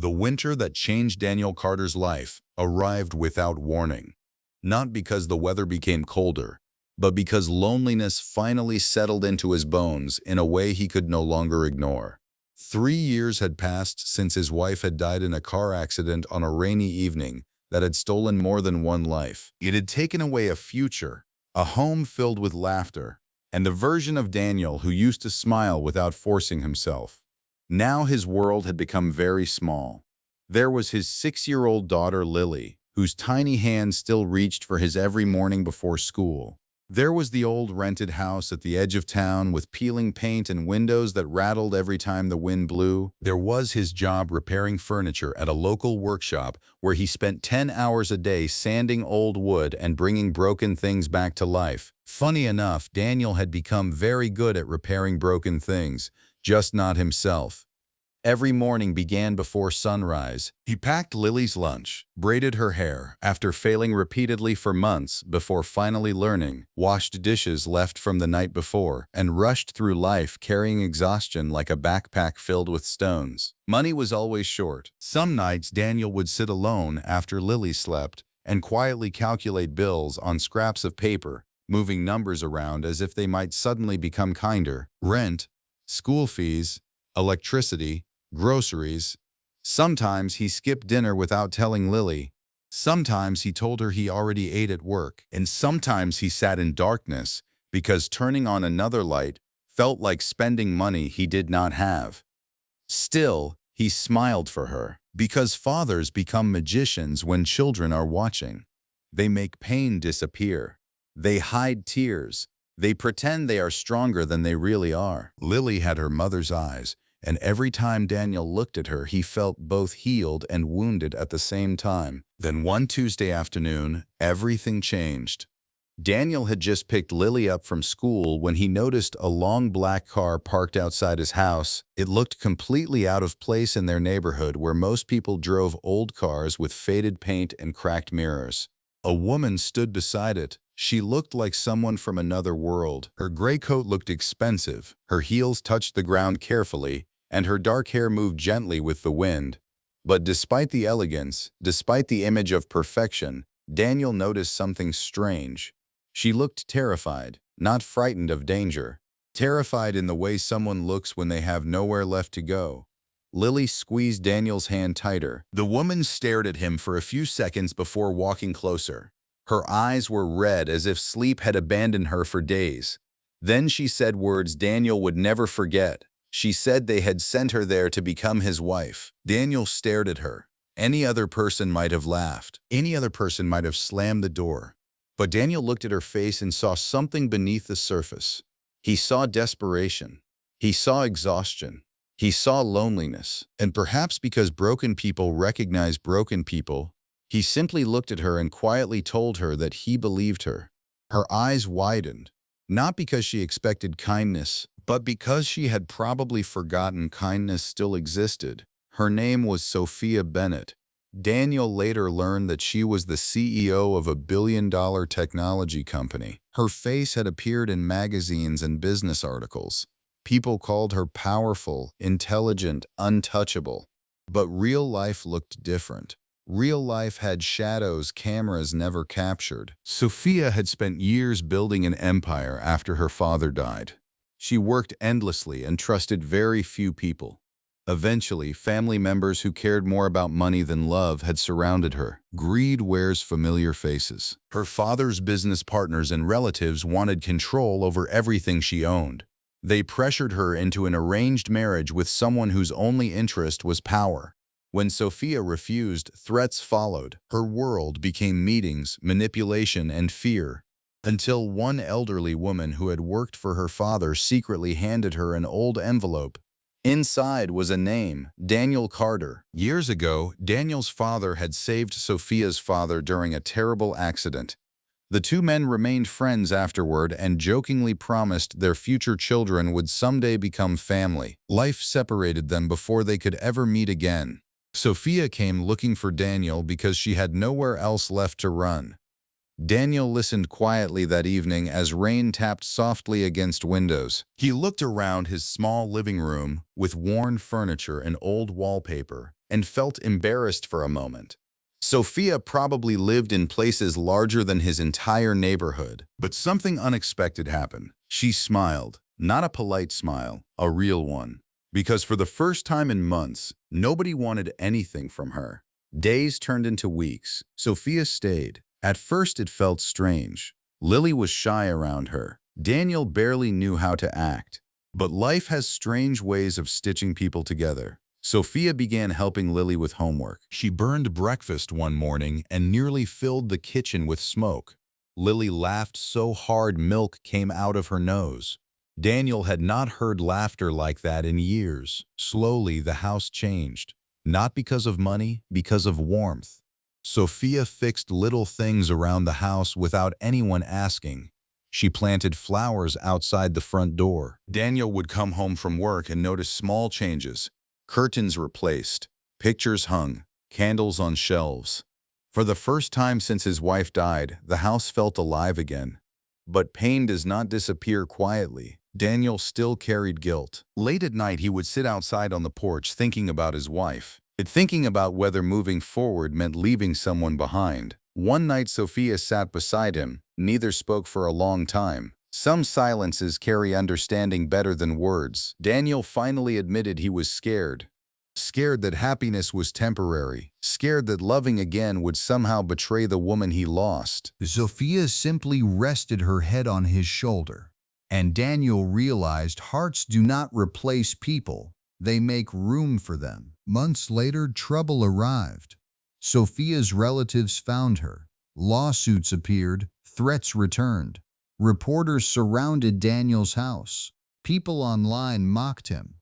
The winter that changed Daniel Carter's life arrived without warning. Not because the weather became colder, but because loneliness finally settled into his bones in a way he could no longer ignore. 3 years had passed since his wife had died in a car accident on a rainy evening that had stolen more than one life. It had taken away a future, a home filled with laughter, and the version of Daniel who used to smile without forcing himself. Now his world had become very small. There was his 6-year-old daughter Lily, whose tiny hand still reached for his every morning before school. There was the old rented house at the edge of town with peeling paint and windows that rattled every time the wind blew. There was his job repairing furniture at a local workshop where he spent 10 hours a day sanding old wood and bringing broken things back to life. Funny enough, Daniel had become very good at repairing broken things, just not himself. Every morning began before sunrise. He packed Lily's lunch, braided her hair after failing repeatedly for months before finally learning, washed dishes left from the night before, and rushed through life carrying exhaustion like a backpack filled with stones. Money was always short. Some nights Daniel would sit alone after Lily slept and quietly calculate bills on scraps of paper, moving numbers around as if they might suddenly become kinder. Rent, school fees, electricity, groceries. Sometimes he skipped dinner without telling Lily. Sometimes he told her he already ate at work. And sometimes he sat in darkness because turning on another light felt like spending money he did not have. Still, he smiled for her, because fathers become magicians when children are watching. They make pain disappear. They hide tears. They pretend they are stronger than they really are. Lily had her mother's eyes, and every time Daniel looked at her, he felt both healed and wounded at the same time. Then one Tuesday afternoon, everything changed. Daniel had just picked Lily up from school when he noticed a long black car parked outside his house. It looked completely out of place in their neighborhood where most people drove old cars with faded paint and cracked mirrors. A woman stood beside it. She looked like someone from another world. Her gray coat looked expensive, her heels touched the ground carefully, and her dark hair moved gently with the wind. But despite the elegance, despite the image of perfection, Daniel noticed something strange. She looked terrified, not frightened of danger. Terrified in the way someone looks when they have nowhere left to go. Lily squeezed Daniel's hand tighter. The woman stared at him for a few seconds before walking closer. Her eyes were red as if sleep had abandoned her for days. Then she said words Daniel would never forget. She said they had sent her there to become his wife. Daniel stared at her. Any other person might have laughed. Any other person might have slammed the door. But Daniel looked at her face and saw something beneath the surface. He saw desperation. He saw exhaustion. He saw loneliness. And perhaps because broken people recognize broken people, he simply looked at her and quietly told her that he believed her. Her eyes widened, not because she expected kindness, but because she had probably forgotten kindness still existed. Her name was Sophia Bennett. Daniel later learned that she was the CEO of a billion-dollar technology company. Her face had appeared in magazines and business articles. People called her powerful, intelligent, untouchable. But real life looked different. Real life had shadows cameras never captured. Sophia had spent years building an empire after her father died. She worked endlessly and trusted very few people. Eventually, family members who cared more about money than love had surrounded her. Greed wears familiar faces. Her father's business partners and relatives wanted control over everything she owned. They pressured her into an arranged marriage with someone whose only interest was power. When Sophia refused, threats followed. Her world became meetings, manipulation, and fear. Until one elderly woman who had worked for her father secretly handed her an old envelope. Inside was a name, Daniel Carter. Years ago, Daniel's father had saved Sophia's father during a terrible accident. The two men remained friends afterward and jokingly promised their future children would someday become family. Life separated them before they could ever meet again. Sophia came looking for Daniel because she had nowhere else left to run. Daniel listened quietly that evening as rain tapped softly against windows. He looked around his small living room with worn furniture and old wallpaper, and felt embarrassed for a moment. Sophia probably lived in places larger than his entire neighborhood. But something unexpected happened. She smiled, not a polite smile, a real one. Because for the first time in months, nobody wanted anything from her. Days turned into weeks. Sophia stayed. At first it felt strange. Lily was shy around her. Daniel barely knew how to act. But life has strange ways of stitching people together. Sophia began helping Lily with homework. She burned breakfast one morning and nearly filled the kitchen with smoke. Lily laughed so hard milk came out of her nose. Daniel had not heard laughter like that in years. Slowly, the house changed. Not because of money, because of warmth. Sophia fixed little things around the house without anyone asking. She planted flowers outside the front door. Daniel would come home from work and notice small changes. Curtains replaced, pictures hung, candles on shelves. For the first time since his wife died, the house felt alive again. But pain does not disappear quietly. Daniel still carried guilt. Late at night, he would sit outside on the porch thinking about his wife, thinking about whether moving forward meant leaving someone behind. One night, Sophia sat beside him. Neither spoke for a long time. Some silences carry understanding better than words. Daniel finally admitted he was scared. Scared that happiness was temporary. Scared that loving again would somehow betray the woman he lost. Sophia simply rested her head on his shoulder. And Daniel realized hearts do not replace people. They make room for them. Months later, trouble arrived. Sophia's relatives found her. Lawsuits appeared. Threats returned. Reporters surrounded Daniel's house. People online mocked him.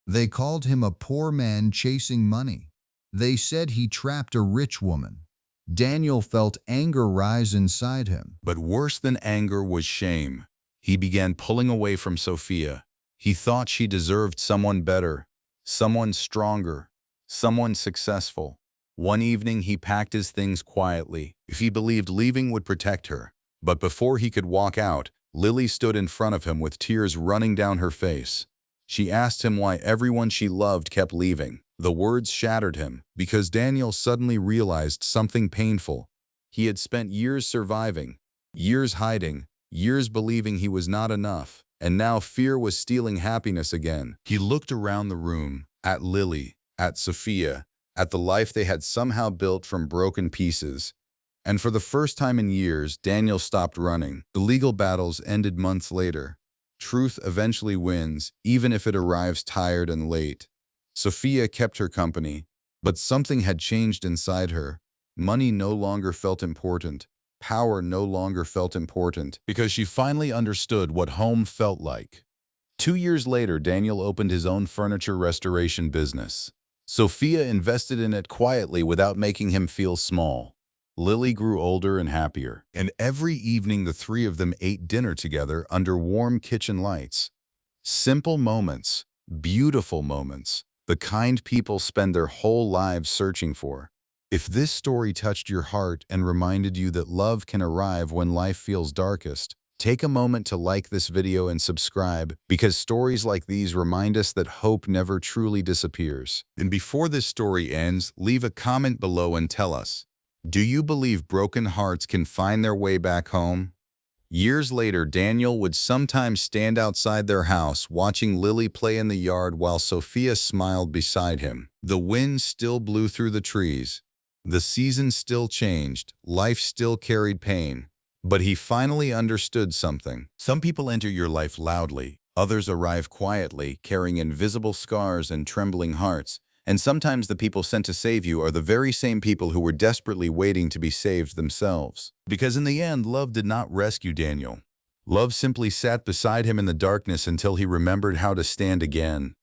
They called him a poor man chasing money. They said he trapped a rich woman. Daniel felt anger rise inside him. But worse than anger was shame. He began pulling away from Sophia. He thought she deserved someone better, someone stronger, someone successful. One evening he packed his things quietly. He believed leaving would protect her. But before he could walk out, Lily stood in front of him with tears running down her face. She asked him why everyone she loved kept leaving. The words shattered him, because Daniel suddenly realized something painful. He had spent years surviving, years hiding, years believing he was not enough, and now fear was stealing happiness again. He looked around the room, at Lily, at Sophia, at the life they had somehow built from broken pieces. And for the first time in years, Daniel stopped running. The legal battles ended months later. Truth eventually wins, even if it arrives tired and late. Sophia kept her company, but something had changed inside her. Money no longer felt important. Power no longer felt important, because she finally understood what home felt like. 2 years later, Daniel opened his own furniture restoration business. Sophia invested in it quietly without making him feel small. Lily grew older and happier, and every evening the three of them ate dinner together under warm kitchen lights. Simple moments, beautiful moments, the kind people spend their whole lives searching for. If this story touched your heart and reminded you that love can arrive when life feels darkest, take a moment to like this video and subscribe, because stories like these remind us that hope never truly disappears. And before this story ends, leave a comment below and tell us, do you believe broken hearts can find their way back home? Years later, Daniel would sometimes stand outside their house watching Lily play in the yard while Sophia smiled beside him. The wind still blew through the trees. The season still changed. Life still carried pain. But he finally understood something. Some people enter your life loudly. Others arrive quietly, carrying invisible scars and trembling hearts. And sometimes the people sent to save you are the very same people who were desperately waiting to be saved themselves. Because in the end, love did not rescue Daniel. Love simply sat beside him in the darkness until he remembered how to stand again.